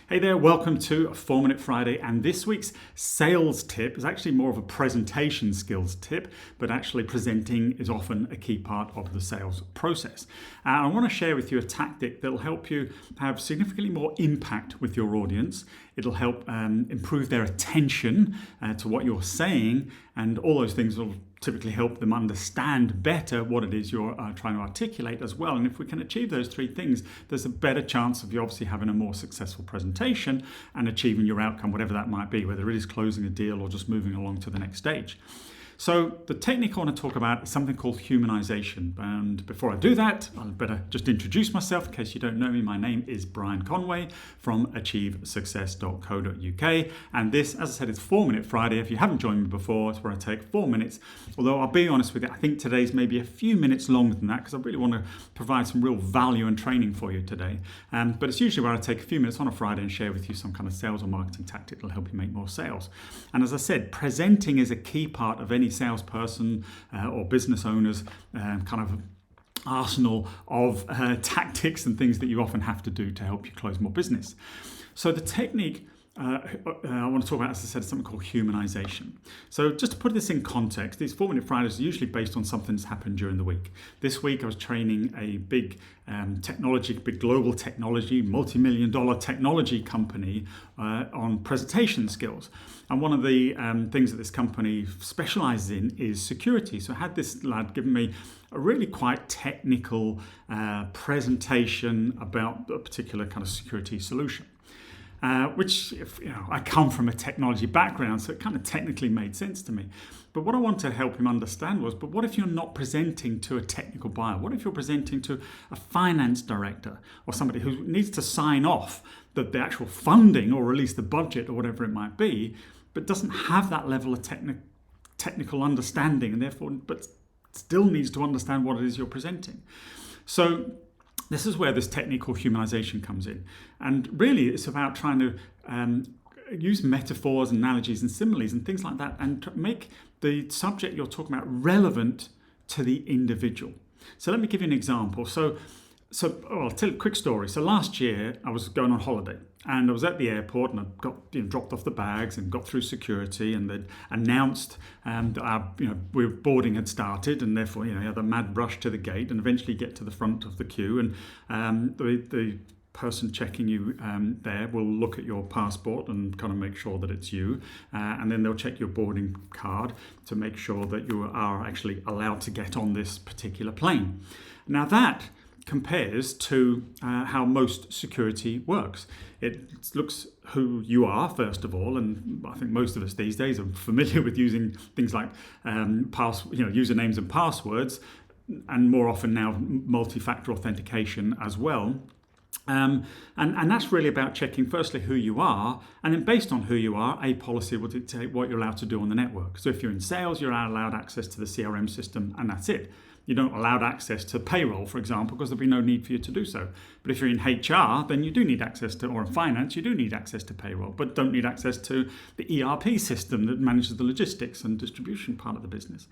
Hey there, welcome to 4-Minute Friday, and this week's sales tip is actually more of a presentation skills tip, but actually presenting is often a key part of the sales process. I want to share with you a tactic that will help you have significantly more impact with your audience. It'll help improve their attention to what you're saying, and all those things will typically help them understand better what it is you're trying to articulate as well. And if we can achieve those three things, there's a better chance of you obviously having a more successful presentation and achieving your outcome, whatever that might be, whether it is closing a deal or just moving along to the next stage. So the technique I want to talk about is something called humanization. And before I do that, I'd better just introduce myself in case you don't know me. My name is Brian Conway from 𝗗𝗲𝗃𝗃𝗃𝗃.co.uk. And this, as I said, is 4-Minute Friday. If you haven't joined me before, it's where I take 4 minutes. Although I'll be honest with you, I think today's maybe a few minutes longer than that because I really want to provide some real value and training for you today. But it's usually where I take a few minutes on a Friday and share with you some kind of sales or marketing tactic that will help you make more sales. And as I said, presenting is a key part of any salesperson or business owners kind of arsenal of tactics and things that you often have to do to help you close more business. So the technique I want to talk about, as I said, something called humanization. So just to put this in context, these 4-Minute Fridays are usually based on something that's happened during the week. This week I was training a big big global technology, multi-million-dollar technology company on presentation skills. And one of the things that this company specializes in is security. So I had this lad giving me a really quite technical presentation about a particular kind of security solution. Which, I come from a technology background, so it kind of technically made sense to me. But what I wanted to help him understand was, but what if you're not presenting to a technical buyer? What if you're presenting to a finance director or somebody who needs to sign off the actual funding or release the budget or whatever it might be, but doesn't have that level of technical understanding and therefore, but still needs to understand what it is you're presenting. So this is where this technique called humanization comes in. And really it's about trying to use metaphors, analogies and similes and things like that and make the subject you're talking about relevant to the individual. So let me give you an example. I'll tell you a quick story. So last year I was going on holiday and I was at the airport and I got dropped off the bags and got through security and they'd announced that our boarding had started and therefore you had a mad rush to the gate and eventually get to the front of the queue and the person checking you there will look at your passport and kind of make sure that it's you and then they'll check your boarding card to make sure that you are actually allowed to get on this particular plane. Now that compares to how most security works. It looks who you are, first of all, and I think most of us these days are familiar with using things like usernames and passwords, and more often now multi-factor authentication as well. And that's really about checking firstly who you are, and then based on who you are, a policy will dictate what you're allowed to do on the network. So if you're in sales, you're allowed access to the CRM system, and that's it. You're not allowed access to payroll, for example, because there'll be no need for you to do so. But if you're in HR, then you do need access to, or in finance, you do need access to payroll, but don't need access to the ERP system that manages the logistics and distribution part of the business.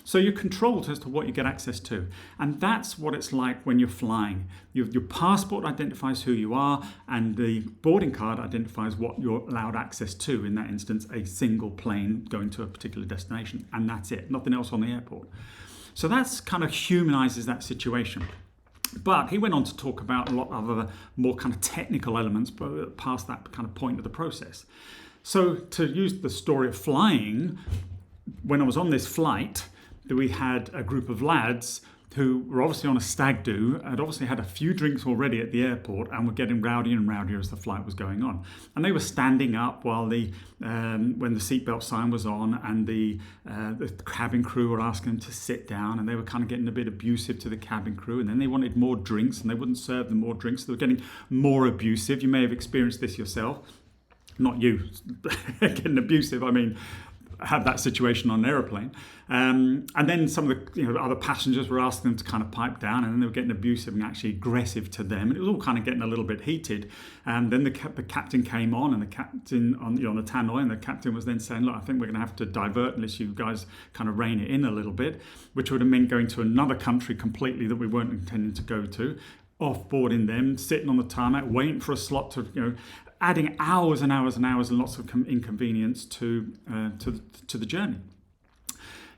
So you're controlled as to what you get access to. And that's what it's like when you're flying. Your passport identifies who you are, and the boarding card identifies what you're allowed access to, in that instance, a single plane going to a particular destination. And that's it, nothing else on the airport. So that's kind of humanizes that situation. But he went on to talk about a lot of other more kind of technical elements past that kind of point of the process. So to use the story of flying, when I was on this flight, we had a group of lads who were obviously on a stag do, had obviously had a few drinks already at the airport and were getting rowdier and rowdier as the flight was going on. And they were standing up while when the seatbelt sign was on, and the cabin crew were asking them to sit down, and they were kind of getting a bit abusive to the cabin crew, and then they wanted more drinks and they wouldn't serve them more drinks, so they were getting more abusive. You may have experienced this yourself. Not you getting abusive, I mean had that situation on an aeroplane. And then some of the other passengers were asking them to kind of pipe down, and then they were getting abusive and actually aggressive to them. And it was all kind of getting a little bit heated. And then the captain came on, and the captain on the tannoy, and the captain was then saying, look, I think we're going to have to divert unless you guys kind of rein it in a little bit, which would have meant going to another country completely that we weren't intending to go to, offboarding them, sitting on the tarmac, waiting for a slot to, adding hours and hours and hours and lots of inconvenience to the journey.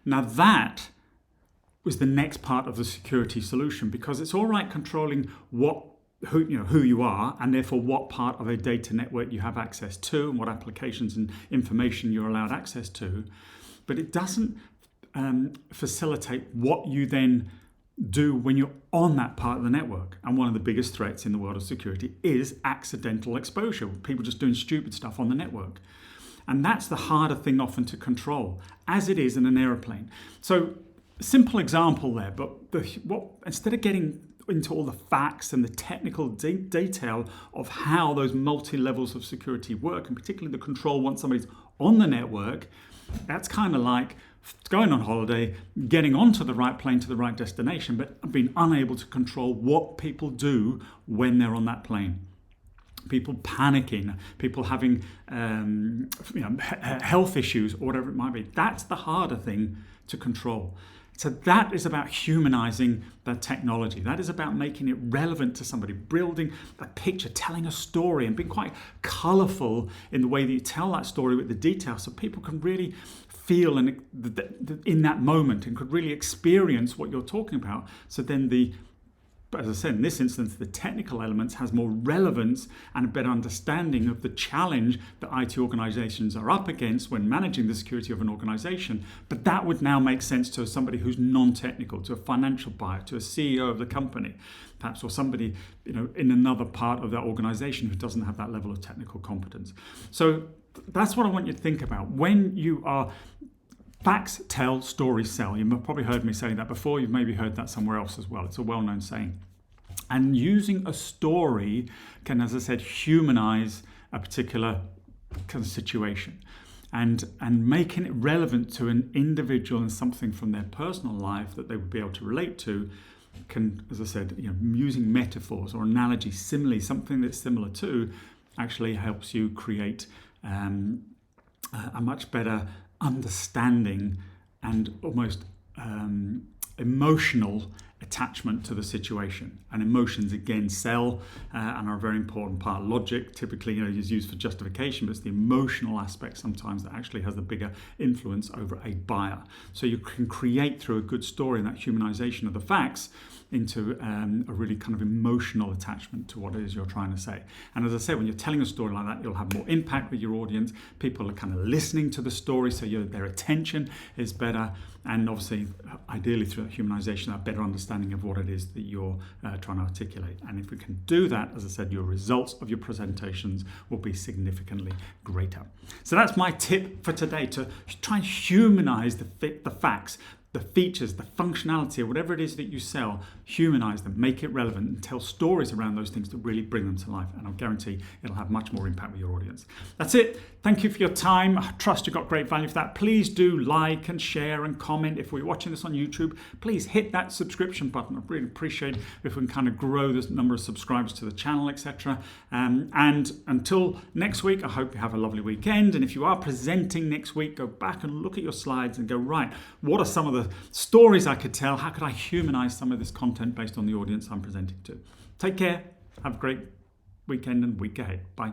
Now that was the next part of the security solution, because it's all right controlling who you are, and therefore what part of a data network you have access to and what applications and information you're allowed access to, but it doesn't facilitate what you then do when you're on that part of the network. And one of the biggest threats in the world of security is accidental exposure, people just doing stupid stuff on the network. And that's the harder thing often to control, as it is in an aeroplane. So simple example there, but instead of getting into all the facts and the technical detail of how those multi-levels of security work, and particularly the control once somebody's on the network, that's kind of like going on holiday, getting onto the right plane to the right destination, but being unable to control what people do when they're on that plane. People panicking, people having health issues, or whatever it might be. That's the harder thing to control. So that is about humanizing that technology. That is about making it relevant to somebody, building a picture, telling a story, and being quite colorful in the way that you tell that story with the details, so people can really feel in that moment and could really experience what you're talking about. So then as I said, in this instance, the technical elements has more relevance and a better understanding of the challenge that IT organizations are up against when managing the security of an organization. But that would now make sense to somebody who's non-technical, to a financial buyer, to a CEO of the company, perhaps, or somebody in another part of that organization who doesn't have that level of technical competence. So that's what I want you to think about. When you are facts tell, stories sell. You've probably heard me saying that before. You've maybe heard that somewhere else as well. It's a well-known saying. And using a story can, as I said, humanize a particular kind of situation, and making it relevant to an individual and something from their personal life that they would be able to relate to can, as I said, using metaphors or analogies, simile, something that's similar to, actually helps you create a much better understanding and almost emotional attachment to the situation. And emotions again sell and are a very important part. Logic typically is used for justification, but it's the emotional aspect sometimes that actually has the bigger influence over a buyer. So you can create through a good story and that humanization of the facts into a really kind of emotional attachment to what it is you're trying to say. And as I said, when you're telling a story like that, you'll have more impact with your audience. People are kind of listening to the story, so their attention is better. And obviously, ideally through that humanization, a better understanding of what it is that you're trying to articulate. And if we can do that, as I said, your results of your presentations will be significantly greater. So that's my tip for today, to try and humanize the facts, the features, the functionality, or whatever it is that you sell. Humanize them, make it relevant, and tell stories around those things to really bring them to life. And I'll guarantee it'll have much more impact with your audience. That's it. Thank you for your time. I trust you got great value for that. Please do like and share and comment. If we're watching this on YouTube, please hit that subscription button. I'd really appreciate if we can kind of grow the number of subscribers to the channel, etc. And until next week, I hope you have a lovely weekend. And if you are presenting next week, go back and look at your slides and go, right, what are some of the stories I could tell? How could I humanize some of this content based on the audience I'm presenting to? Take care. Have a great weekend and week ahead. Bye.